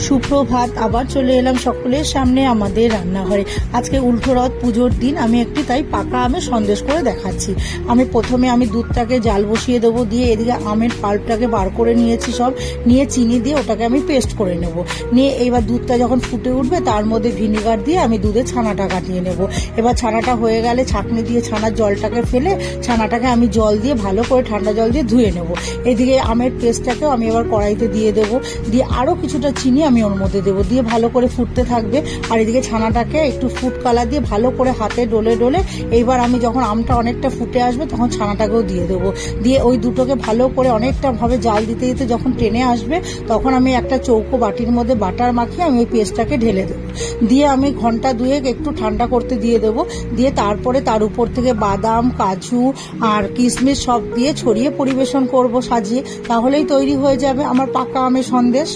সুপ্রভাত, আবার চলে এলাম সকলের সামনে আমাদের রান্নাঘরে। আজকে উল্টোরথ পুজোর দিন, আমি একটি তাই পাকা আমের সন্দেশ করে দেখাচ্ছি। প্রথমে দুধটাকে জাল বসিয়ে দেবো, দিয়ে এদিকে আমের পাল্পটাকে বার করে নিয়েছি, সব নিয়ে চিনি দিয়ে ওটাকে আমি পেস্ট করে নেব। নিয়ে এবার দুধটা যখন ফুটে উঠবে তার মধ্যে ভিনিগার দিয়ে আমি দুধে ছানাটা কাটিয়ে নেব। এবার ছানাটা হয়ে গেলে ছাঁকনি দিয়ে ছানার জলটাকে ফেলে ছানাটাকে আমি জল দিয়ে ভালো করে ঠান্ডা জল দিয়ে ধুয়ে নেব। এদিকে আমের পেস্টটাকেও আমি এবার কড়াইতে দিয়ে দেবো, দিয়ে আরও কিছুটা চিনি আমি ওর মধ্যে দেবো, দিয়ে ভালো করে ফুটতে থাকবে। আর এদিকে ছানাটাকে একটু ফুড কালার দিয়ে ভালো করে হাতে ডলে ডলে এইবার আমি যখন আমটা অনেকটা ফুটে আসবে তখন ছানাটাকেও দিয়ে দেবো। দিয়ে ওই দুটোকে ভালো করে অনেকটা ভাবে জাল দিতে দিতে যখন টেনে আসবে তখন আমি একটা চৌকো বাটির মধ্যে বাটার মাখিয়ে আমি ওই পেস্টটাকে ঢেলে দেবো। দিয়ে আমি ঘন্টা দুয়েক একটু ঠান্ডা করতে দিয়ে দেবো। দিয়ে তারপরে তার উপর থেকে বাদাম, কাজু আর কিশমিশ সব দিয়ে ছড়িয়ে পরিবেশন করব সাজিয়ে। তাহলেই তৈরি হয়ে যাবে আমার পাকা আমের সন্দেশ।